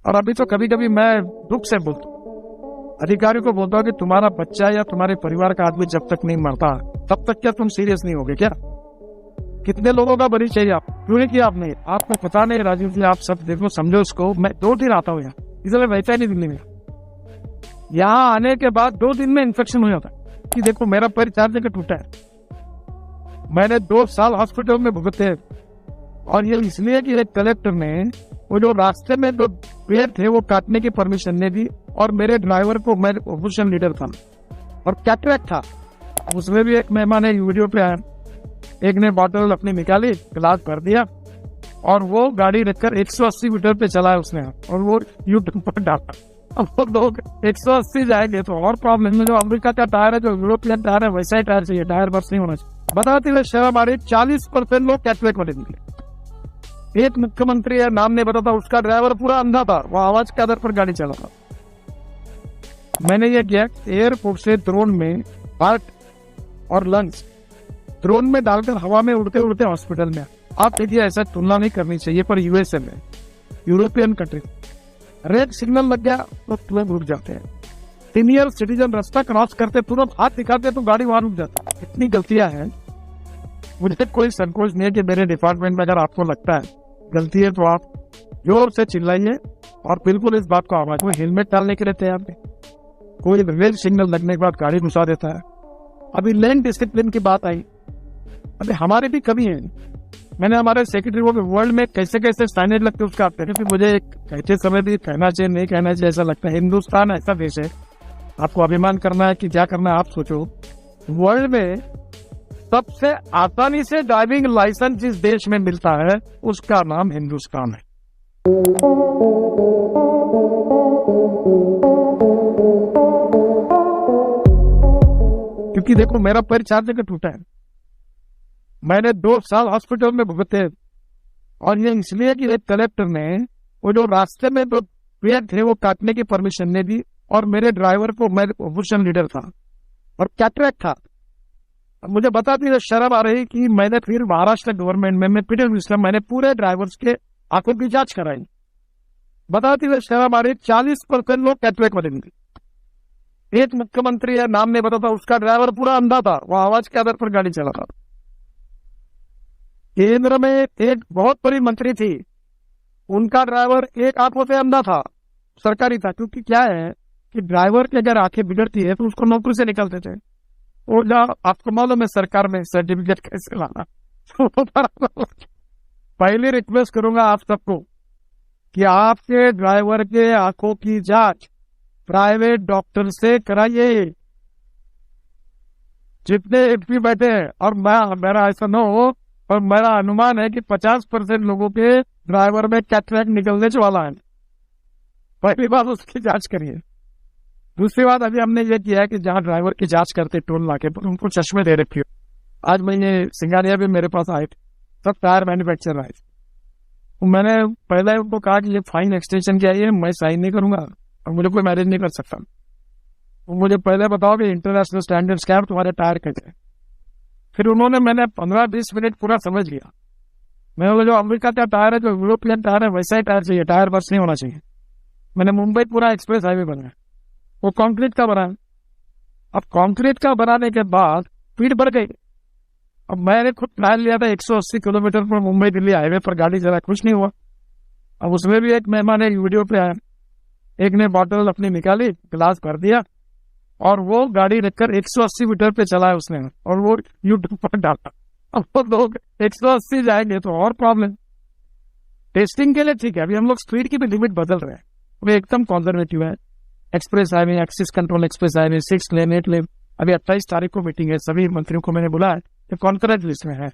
और अभी तो कभी कभी मैं दुख से बोलता हूँ, अधिकारियों को बोलता हूँ कि तुम्हारा बच्चा या तुम्हारे परिवार का आदमी जब तक नहीं मरता तब तक क्या तुम सीरियस नहीं होगे क्या? कितने लोगों का बरी चाहिए आप, क्यों नहीं किया आपने? आपको पता नहीं राजीव जी, आप सब देखो समझो उसको। मैं 2 दिन आता हूँ यहाँ, इसलिए वैसा ही नहीं दिल्ली में। यहाँ आने के बाद 2 दिन में इन्फेक्शन हो जाता है कि देखो मेरा पैर 4 जगह टूटा है। मैंने 2 साल हॉस्पिटल में भुगते, और ये इसलिए कि एक कलेक्टर ने वो जो रास्ते में जो पेड़ थे वो काटने की परमिशन नहीं दी, और मेरे ड्राइवर को, मैं ऑपोजिशन लीडर था और कैटरेक्ट था, उसमें भी एक मेहमान है वीडियो पे आया, एक ने बॉटल अपनी निकाली, गिलास भर दिया और वो गाड़ी रखकर 180 मीटर पे चला है उसने, और वो यू टर्न पर डाला। अब वो लोग 180 जाएंगे तो और प्रॉब्लम है। जो अमेरिका का टायर है, जो यूरोपियन टायर है, वैसा ही टायर चाहिए, टायर बस नहीं होना चाहिए। बताते हुए शर्म आ रही, 40% लोग कैटरेक्ट वाले निकले। एक मुख्यमंत्री है, नाम नहीं बताता, उसका ड्राइवर पूरा अंधा था, वो आवाज के आधार पर गाड़ी चला था। मैंने ये किया, एयरपोर्ट से ड्रोन में हार्ट और लंग्स ड्रोन में डालकर हवा में उड़ते उड़ते हॉस्पिटल में। आप देखिए, ऐसा तुलना नहीं करनी चाहिए, पर यूएसए में, यूरोपियन कंट्री, रेड सिग्नल लग गया तो तुरंत रुक जाते हैं। सीनियर सिटीजन रास्ता क्रॉस करते तुरंत हाथ दिखाते तो गाड़ी वहां रुक जाती है। इतनी गलतियां हैं। मुझे कोई संकोच नहीं है कि मेरे डिपार्टमेंट में अगर आपको लगता है गलती है तो आप जोर से चिल्लाइए और बिल्कुल इस बात को आवाज में। हेलमेट डालने के लिए तैयार नहीं, कोई रेड सिग्नल लगने के बाद गाड़ी घुसा देता है। अभी लेन डिसिप्लिन की बात आई, अभी हमारे भी कमी है। मैंने हमारे सेक्रेटरी को वर्ल्ड में कैसे कैसे साइनेज लगते उसका आप देखें, मुझे कहते समय भी कहना चाहिए नहीं कहना चाहिए ऐसा लगता है। हिंदुस्तान ऐसा देश है, आपको अभिमान करना है कि क्या करना है आप सोचो। वर्ल्ड में सबसे आसानी से ड्राइविंग लाइसेंस जिस देश में मिलता है उसका नाम हिंदुस्तान है। क्योंकि देखो मेरा पैर 4 जगह टूटा है, मैंने 2 साल हॉस्पिटल में भुगते, और ये इसलिए कि एक कलेक्टर ने वो जो रास्ते में जो पेड़ थे वो काटने की परमिशन नहीं दी, और मेरे ड्राइवर को, मैं ऑपोजिशन लीडर था और कैटरेक्ट था। अब मुझे बताती है शर्म आ रही कि मैंने फिर महाराष्ट्र गवर्नमेंट में, मैं पीटर विस्लम, मैंने पूरे ड्राइवर्स के आंखों की जांच कराई। बताती है शर्म आ रही, 40% लोग कैटरेक्ट वाले निकले। एक मुख्यमंत्री है, नाम नहीं बताता, उसका ड्राइवर पूरा अंधा था, वो आवाज के आधार पर गाड़ी चला था। केंद्र में एक बहुत बड़ी मंत्री थी, उनका ड्राइवर एक आंखों से अंधा था, सरकारी था। क्योंकि क्या है कि ड्राइवर की अगर आंखें बिगड़ती है तो उसको नौकरी से निकाल देते हैं। और जब आपको मालूम है सरकार में सर्टिफिकेट कैसे लाना। पहले रिक्वेस्ट करूंगा आप सबको कि आपके ड्राइवर के आंखों की जांच प्राइवेट डॉक्टर से कराइए, जितने एमपी बैठे हैं। और मेरा ऐसा न हो, और मेरा अनुमान है कि 50% लोगों के ड्राइवर में कैटरेक्ट निकलने वाला है। पहली बात उसकी जांच करिए। दूसरी बात, अभी हमने ये किया है कि जहां ड्राइवर की जांच करते टोल नाके पर, उनको चश्मे दे रखे हो। आज मैंने सिंगानिया भी मेरे पास आए थे, सब टायर मैन्युफैक्चरर आए थे। मैंने पहले उनको कहा कि ये फाइन एक्सटेंशन क्या है, मैं साइन नहीं करूंगा और मुझे कोई मैनेज नहीं कर सकता। मुझे पहले बताओ कि इंटरनेशनल स्टैंडर्ड्स क्या है, तुम्हारे टायर कैसे। फिर उन्होंने, मैंने 15-20 मिनट पूरा समझ लिया। मैंने जो अमेरिका का टायर है, जो यूरोपियन टायर है, वैसा ही टायर चाहिए, टायर बस नहीं होना चाहिए। मैंने मुंबई पूरा एक्सप्रेस हाईवे बनाया, वो कंक्रीट का बना। अब कंक्रीट का बनाने के बाद स्पीड बढ़ गई। अब मैंने खुद ट्रायल लिया था 180 किलोमीटर पर मुंबई दिल्ली हाईवे पर गाड़ी चला, कुछ नहीं हुआ। अब उसमें भी एक मेहमान एक वीडियो पे आया, एक ने बॉटल अपनी निकाली, गिलास भर दिया और वो गाड़ी रखकर 180 मीटर पे चला है उसने, और वो यू टर्न पर डाला। अब वो लोग 180 जाएंगे तो और प्रॉब्लम। टेस्टिंग के लिए ठीक है, अभी हम लोग स्पीड की भी लिमिट बदल रहे हैं, वो एकदम कंजर्वेटिव है। Express highway, axis control express highway, 6 लेन 8 लेन। अभी 28 तारीख को मीटिंग है, सभी मंत्रियों को मैंने बुलाया, तो कॉन्फ्रेंस लिस्ट में है।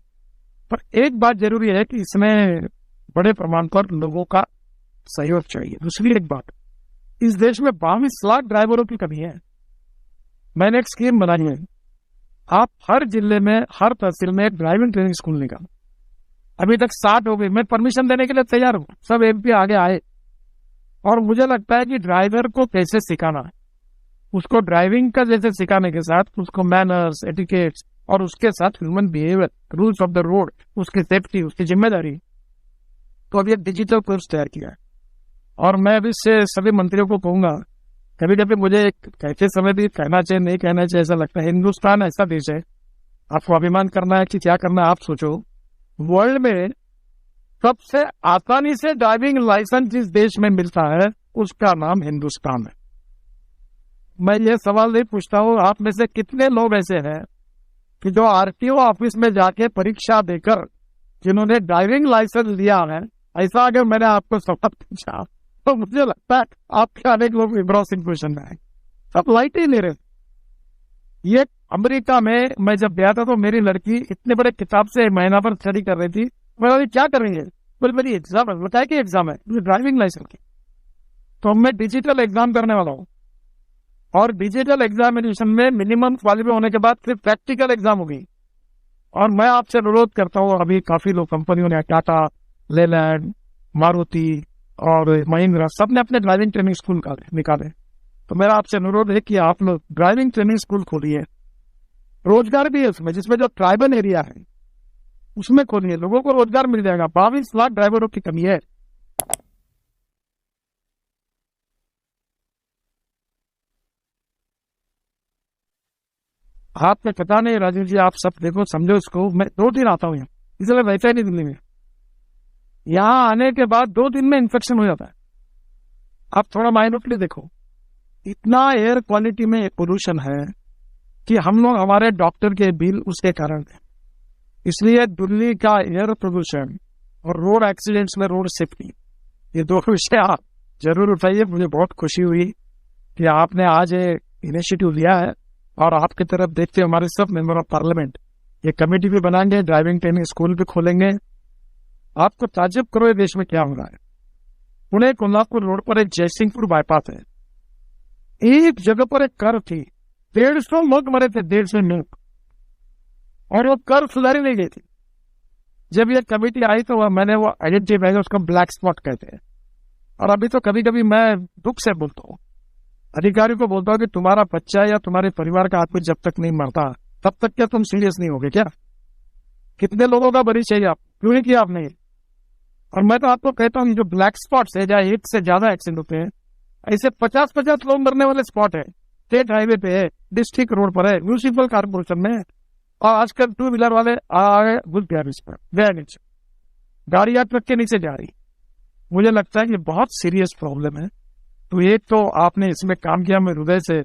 पर एक बात जरूरी है कि इसमें बड़े प्रमाण पर लोगों का सहयोग चाहिए। दूसरी एक बात, इस देश में 22 लाख ड्राइवरों की कमी है। मैंने एक स्कीम बनाई है, आप हर जिले में, हर तहसील में एक ड्राइविंग ट्रेनिंग स्कूल निकाल। अभी तक 60 हो गई, मैं परमिशन देने के लिए तैयार हूँ, सब एमपी आगे आए। और मुझे लगता है कि ड्राइवर को कैसे सिखाना है, उसको ड्राइविंग का जैसे सिखाने के साथ उसको मैनर्स, एटिकेट्स और उसके साथ human behaviour, rules of the road, उसकी सेफ्टी, उसकी जिम्मेदारी। तो अभी एक डिजिटल कोर्स तैयार किया है, और मैं भी इससे सभी मंत्रियों को कहूंगा, कभी कभी मुझे कहते समय भी कहना चाहिए नहीं कहना चाहिए ऐसा लगता है। हिंदुस्तान ऐसा देश है, आपको अभिमान करना है कि क्या करना है आप सोचो। वर्ल्ड में सबसे आसानी से ड्राइविंग लाइसेंस जिस देश में मिलता है उसका नाम हिंदुस्तान है। मैं ये सवाल नहीं पूछता हूँ आप में से कितने लोग ऐसे हैं कि जो आरटीओ ऑफिस में जाके परीक्षा देकर जिन्होंने ड्राइविंग लाइसेंस लिया है, ऐसा अगर मैंने आपको सवाल पूछा तो मुझे लगता है आपके अनेक लोग एम्ब्रॉसिंग क्वेश्चन में आए, सब लाइट ही ले रहे। ये अमेरिका में मैं जब गया था तो मेरी लड़की इतने बड़े किताब से महीना भर स्टडी कर रही थी। मैं क्या कर रही है? बोले मेरी एग्जाम है। बताया कि एग्जाम है? ड्राइविंग लाइसेंस की। तो मैं डिजिटल एग्जाम करने वाला हूँ और डिजिटल एग्जामिनेशन में मिनिमम क्वालिफाई होने के बाद फिर प्रैक्टिकल एग्जाम होगी। और मैं आपसे अनुरोध करता हूँ, अभी काफी लोग कंपनियों ने, टाटा, लेलैंड, मारुति और महिंद्रा, सब ने अपने ड्राइविंग ट्रेनिंग स्कूल निकाले। तो मेरा आपसे अनुरोध है कि आप लोग ड्राइविंग ट्रेनिंग स्कूल खोलिए। रोजगार भी है उसमें, जिसमें जो ट्राइबल एरिया है उसमें खोलिए, लोगों को रोजगार मिल जाएगा। 22 लाख ड्राइवरों की कमी है। आपको पता नहीं राजीव जी, आप सब देखो समझो इसको। मैं 2 दिन आता हूँ यहाँ, इसलिए वैसा ही नहीं दिल्ली में। यहाँ आने के बाद 2 दिन में इन्फेक्शन हो जाता है। आप थोड़ा माइन्यूटली देखो, इतना एयर क्वालिटी में पोल्यूशन है कि हम लोग हमारे डॉक्टर के बिल उसके कारण है। इसलिए दिल्ली का एयर प्रदूषण और रोड एक्सीडेंट्स में रोड सेफ्टी, ये 2 विषय आप जरूर उठाइए। मुझे बहुत खुशी हुई कि आपने आज ये इनिशिएटिव लिया है और आपकी तरफ देखते हमारे सब मेंबर ऑफ पार्लियामेंट ये कमेटी भी बनाएंगे, ड्राइविंग ट्रेनिंग स्कूल भी खोलेंगे। आपको ताज्जुब करो ये देश में क्या हो रहा है। पुणे कोल्हापुर रोड पर एक जयसिंहपुर बाईपास है, एक जगह पर एक कर थी, 150 लोग मरे थे, 150 लोग, और वो कर सुधारी नहीं गई थी। जब ये कमेटी आई तो मैंने वो आइडेंटिफाई, उसको ब्लैक स्पॉट कहते हैं। और अभी तो कभी कभी मैं दुख से बोलता हूँ, अधिकारी को बोलता हूँ कि तुम्हारा बच्चा या तुम्हारे परिवार का आदमी जब तक नहीं मरता तब तक क्या तुम सीरियस नहीं होगे क्या? कितने लोगों का बरी चाहिए आप, क्यों नहीं किया आपने? और मैं तो आपको कहता हूँ, जो ब्लैक स्पॉट्स है जहाँ 1 से ज्यादा एक्सीडेंट होते हैं, ऐसे 50-50 लोग मरने वाले स्पॉट है, स्टेट हाईवे पे है, डिस्ट्रिक्ट रोड पर है, म्यूनिसिपल कारपोरेशन में है। और आजकल 2 व्हीलर वाले आ गए गुड गैरेज पर, गया नीचे गाड़ियां ट्रक के नीचे जा रही। मुझे लगता है कि बहुत सीरियस प्रॉब्लम है। तो एक तो आपने इसमें काम किया, मैं हृदय से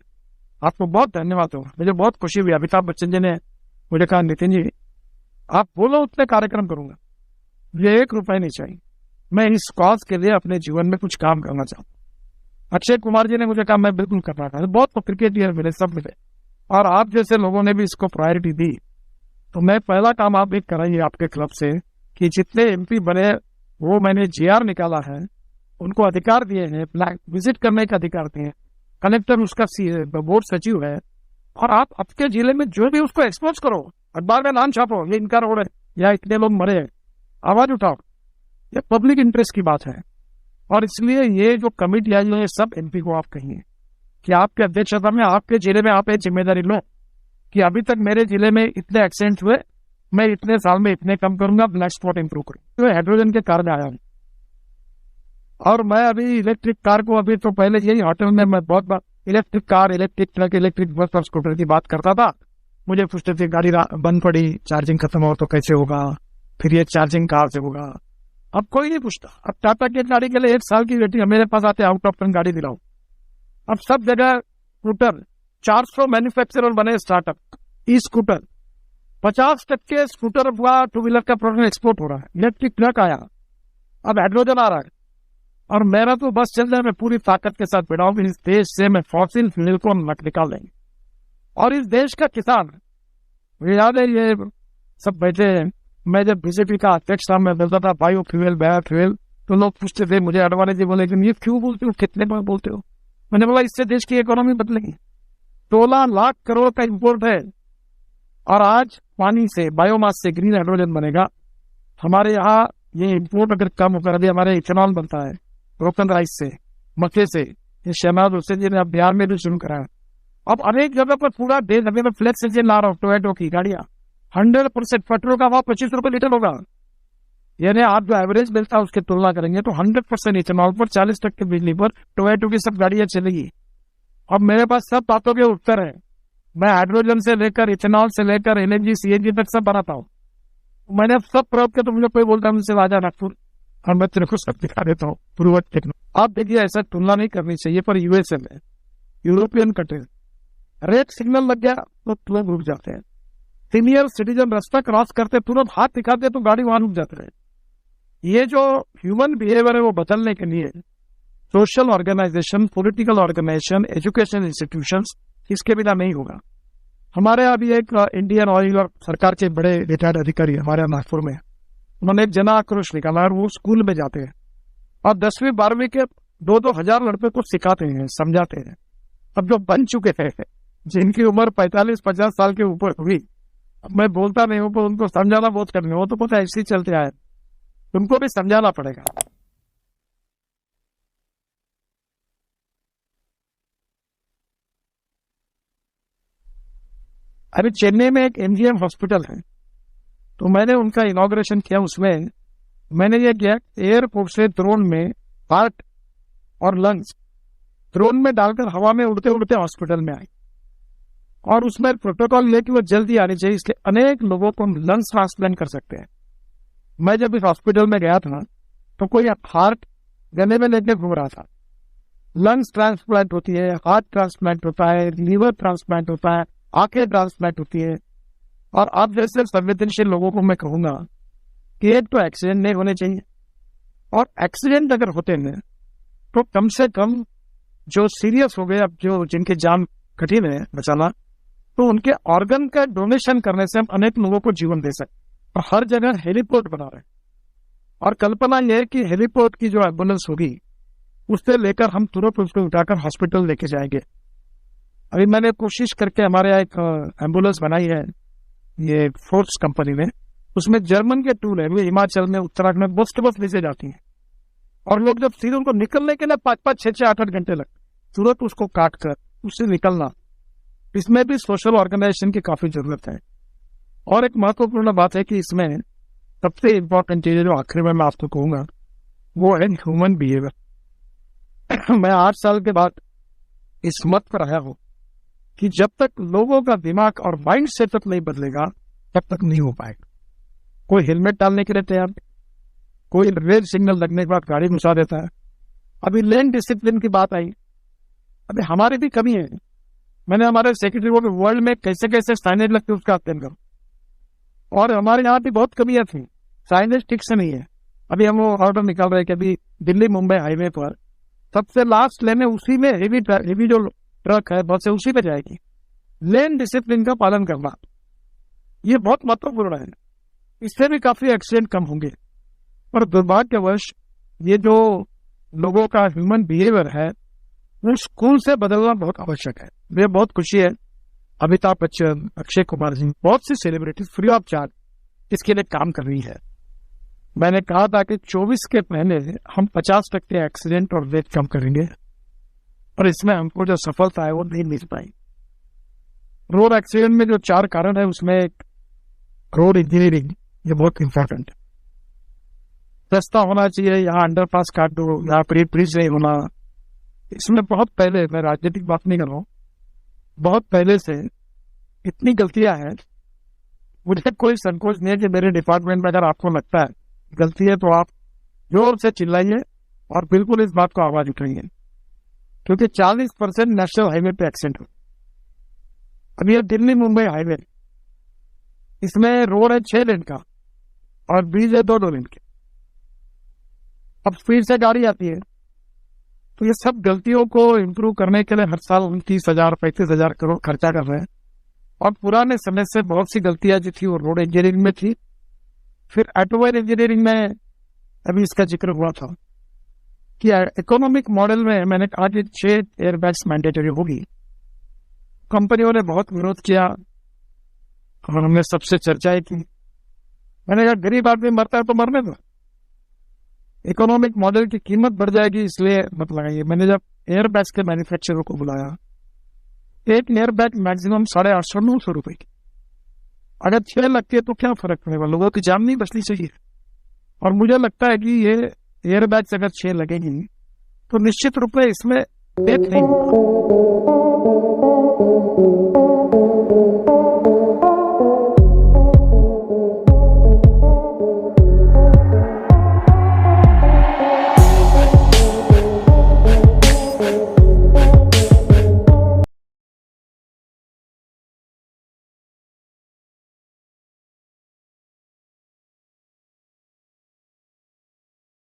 आपको बहुत धन्यवाद दूंगा। मुझे बहुत खुशी हुई, अमिताभ बच्चन जी ने मुझे कहा नितिन जी आप बोलो उतने कार्यक्रम करूंगा, मुझे 1 रुपए नहीं चाहिए, मैं इस कॉज के लिए अपने जीवन में कुछ काम करना चाहता हूँ। अक्षय कुमार जी ने मुझे कहा मैं बिल्कुल करना चाहता हूँ, बहुत क्रिकेट मिले, सब मिले, और आप जैसे लोगों ने भी इसको प्रायोरिटी दी। तो मैं पहला काम आप एक कराइए आपके क्लब से कि जितने एमपी बने, वो मैंने जीआर निकाला है, उनको अधिकार दिए हैं, विजिट करने का अधिकार दिए हैं, कलेक्टर उसका बोर्ड सचिव है, और आप आपके जिले में जो भी उसको एक्सपोज करो, अखबार में नाम छापो, ये इनका रोड है या इतने लोग मरे हैं, आवाज उठाओ। ये पब्लिक इंटरेस्ट की बात है। और इसलिए ये जो कमेटी आई है, सब एमपी को आप कहिए कि आपके अध्यक्षता में आपके जिले में आप एक जिम्मेदारी लो कि अभी तक मेरे जिले में इतने एक्सीडेंट हुए, मैं इतने साल में इतने कम करूंगा, ब्लैक स्पॉट इंप्रूव करूंगा। तो हाइड्रोजन के कारण आया हूं। और मैं अभी इलेक्ट्रिक कार को, अभी तो पहले यही होटल में मैं बहुत बार electric car, electric truck, electric bus और स्कूटर की बात करता था। मुझे पूछते थे गाड़ी बंद पड़ी, चार्जिंग खत्म हो तो कैसे होगा, फिर ये चार्जिंग कहाँ से होगा। अब कोई नहीं पूछता। अब टाटा की गाड़ी के लिए 1 साल की वेटिंग, मेरे पास आते आउट ऑफ टर्न गाड़ी दिलाओ। अब सब जगह स्कूटर, 400 मैन्युफैक्चरर बने स्टार्टअप, ई स्कूटर, 50% स्कूटर हुआ, 2 व्हीलर का प्रोडक्ट एक्सपोर्ट हो रहा है, इलेक्ट्रिक ट्रक आया, अब हाइड्रोजन आ रहा है। और मेरा तो बस चल रहा है, मैं पूरी ताकत के साथ बैठा हूं, इस देश से मैं फॉसिल फ्यूल को निकाल देंगे। और इस देश का किसान, मुझे याद है ये सब बैठे हैं, मैं जब बीजेपी का अध्यक्ष था, मैं बोलता था बायो फ्यूल, बायो फ्यूल, तो लोग पूछते थे मुझे, अडवाणी जी बोले कि ये क्यों बोलते हो, कितने बार बोलते हो? मैंने बोला इससे देश की इकोनॉमी बदलेगी। 16 लाख करोड़ का इंपोर्ट है, और आज पानी से, बायोमास से ग्रीन हाइड्रोजन बनेगा। हमारे यहाँ ये इंपोर्ट अगर कम होकर, अभी हमारे इथेनॉल बनता है ब्रोकन राइस से, मक्के से, ये शहनाज हुसैन जी ने अब बिहार में भी शुरू कराया। अब अनेक जगह पर पूरा देश, अभी मैं फ्लेक्स इंजन ला रहा हूँ, टोयोटो की गाड़ियां, 100% पेट्रोल का भाव 25 रुपए लीटर होगा। यानी आप जो एवरेज मिलता है उसकी तुलना करेंगे तो 100% इथेनॉल पर 40% बिजली पर टोमेटो की सब गाड़ियां चलेगी। अब मेरे पास सब बातों के उत्तर है। मैं हाइड्रोजन से लेकर इथेनॉल से लेकर एलएनजी सीएनजी तक सब बनाता हूँ। मैंने अब सब प्रयोग किया तो मुझे कोई बोलता है मुझसे आजा नागपुर और मैं तेरे को सब दिखा देता हूँ पूर्वज टेक्नोलॉजी। आप देखिए ऐसा तुलना नहीं करनी चाहिए, पर यूएसए में यूरोपियन कंट्रीज रेड सिग्नल लग गया तो तुरंत रुक जाते हैं। सीनियर सिटीजन रास्ता क्रॉस करते तुरंत हाथ दिखाते तो गाड़ी वहां रुक जाते हैं। ये जो ह्यूमन बिहेवियर है वो बदलने के लिए social organisation, political organisation, education institutions, इसके बिना नहीं होगा। हमारे यहाँ भी एक इंडियन ऑयल और सरकार के बड़े रिटायर्ड अधिकारी हमारे नागपुर में, उन्होंने एक जन आक्रोश निकाला और वो स्कूल में जाते हैं और 10वीं 12वीं के 2-2 हजार लड़के को सिखाते हैं, समझाते हैं। अब जो बन चुके थे जिनकी उम्र 45-50 साल के ऊपर हुई, अब मैं बोलता नहीं हूँ पर उनको समझाना बहुत करने, वो तो पता ऐसे ही चलते आए, उनको भी समझाना पड़ेगा। अभी चेन्नई में एक एमजीएम हॉस्पिटल है, तो मैंने उनका इनॉग्रेशन किया। उसमें मैंने ये किया, एयरपोर्ट से ड्रोन में हार्ट और लंग्स ड्रोन में डालकर हवा में उड़ते उड़ते हॉस्पिटल में आए और उसमें प्रोटोकॉल ये कि वो जल्दी आनी चाहिए, इसलिए अनेक लोगों को लंग्स ट्रांसप्लांट कर सकते हैं। मैं जब इस हॉस्पिटल में गया था तो कोई हार्ट गले में लेके घूम रहा था। लंग्स ट्रांसप्लांट होती है, हार्ट ट्रांसप्लांट होता है, लीवर ट्रांसप्लांट होता है, आंखें ट्रांसप्लांट होती है। और आप जैसे संवेदनशील लोगों को मैं कहूंगा कि एक तो एक्सीडेंट नहीं होने चाहिए, और एक्सीडेंट अगर होते हैं तो कम से कम जो सीरियस हो गए, अब जो जिनकी जान कठिन है बचाना, तो उनके ऑर्गन का डोनेशन करने से हम अनेक लोगों को जीवन दे सकते। और हर जगह हेलीपोर्ट बना रहे हैं, और कल्पना यह है कि हेलीपोर्ट की जो एम्बुलेंस होगी उससे लेकर हम तुरंत उसको उठाकर हॉस्पिटल लेके जाएंगे। अभी मैंने कोशिश करके हमारे यहाँ एक एम्बुलेंस बनाई है, ये फोर्स कंपनी ने, उसमें जर्मन के टूल है, वो हिमाचल में उत्तराखंड में बस के बस लेके जाती हैं, और लोग जब सीधे उनको निकलने के लिए 5-5, 6-6, 8-8 घंटे लगते, तुरंत उसको काट कर उससे निकलना। इसमें भी सोशल ऑर्गेनाइजेशन की काफी जरूरत है। और एक महत्वपूर्ण बात है कि इसमें सबसे इम्पोर्टेंट चीज जो आखिर में मैं आपको कहूंगा वो है ह्यूमन बिहेवियर। मैं 8 साल के बाद इस मत पर आया हूं कि जब तक लोगों का दिमाग और माइंड सेटअप नहीं बदलेगा तब तक नहीं हो पाएगा। कोई हेलमेट डालने के लिए तैयार, कोई रेड सिग्नल लगने के बाद गाड़ी घुसा देता है। अभी लेन डिसिप्लिन की बात आई, अभी हमारी भी कमी है। मैंने हमारे सेक्रेटरी को वर्ल्ड में कैसे कैसे साइनेज लगते उसका अध्ययन करो, और हमारे यहाँ भी बहुत कमियां थी, साइनेज ठीक से नहीं है। अभी हम वो ऑर्डर निकाल रहे हैं कि अभी दिल्ली मुंबई हाईवे पर सबसे लास्ट लेन है, उसी में हेवी जो ट्रक है बस है उसी पे जाएगी। लेन डिसिप्लिन का पालन करना ये बहुत महत्वपूर्ण है, इससे भी काफी एक्सीडेंट कम होंगे। पर दुर्भाग्यवश ये जो लोगों का ह्यूमन बिहेवियर है वो स्कूल से बदलना बहुत आवश्यक है। मुझे बहुत खुशी है, अमिताभ बच्चन, अक्षय कुमार जी, बहुत सी सेलिब्रिटीज फ्री ऑफ चार्ज इसके लिए काम कर रही है। मैंने कहा था कि 24 के पहले हम 50% एक्सीडेंट और डेथ कम करेंगे, और इसमें हमको जो सफलता है वो नहीं मिल पाई। रोड एक्सीडेंट में जो 4 कारण है उसमें एक रोड इंजीनियरिंग, ये बहुत इंपॉर्टेंट है। रास्ता होना चाहिए, यहाँ अंडरपास काट दो, यहाँ पर ब्रिज नहीं होना। इसमें बहुत पहले, मैं राजनीतिक बात नहीं कर रहा हूँ, बहुत पहले से इतनी गलतियां हैं। मुझे कोई संकोच नहीं है कि मेरे डिपार्टमेंट में अगर आपको लगता है गलती है तो आप जोर से चिल्लाइए और बिल्कुल इस बात को आवाज उठाइए, क्योंकि 40% नेशनल हाईवे पे एक्सीडेंट हो। अब ये दिल्ली मुंबई हाईवे, इसमें रोड है 6 लेन का और ब्रिज है 2-2 लेन के। अब स्पीड से गाड़ी आती है, तो ये सब गलतियों को इम्प्रूव करने के लिए हर साल 29,000 35,000 करोड़ खर्चा कर रहे हैं। और पुराने समय से बहुत सी गलतियां जो थी वो रोड इंजीनियरिंग में थी। फिर ऑटोमोबाइल इंजीनियरिंग में अभी इसका जिक्र हुआ था कि इकोनॉमिक मॉडल में मैंने कहा कि 6 एयरबैग्स मैंडेटरी होगी। कंपनियों ने बहुत विरोध किया और हमने सबसे चर्चाएं की। मैंने कहा गरीब आदमी मरता है तो मरने दो, इकोनॉमिक मॉडल की कीमत बढ़ जाएगी इसलिए मत लगाइए। मैंने जब एयरबैग्स के मैन्युफैक्चरर को बुलाया, एक एयरबैग मैक्सिमम 850-900 रुपए की, अगर 6 लगती है तो क्या फर्क पड़ेगा, लोगों की जान नहीं बचनी चाहिए। और मुझे लगता है कि ये एयर बैग अगर 6 लगेगी तो निश्चित रूप में इसमें डेथ नहीं होगा।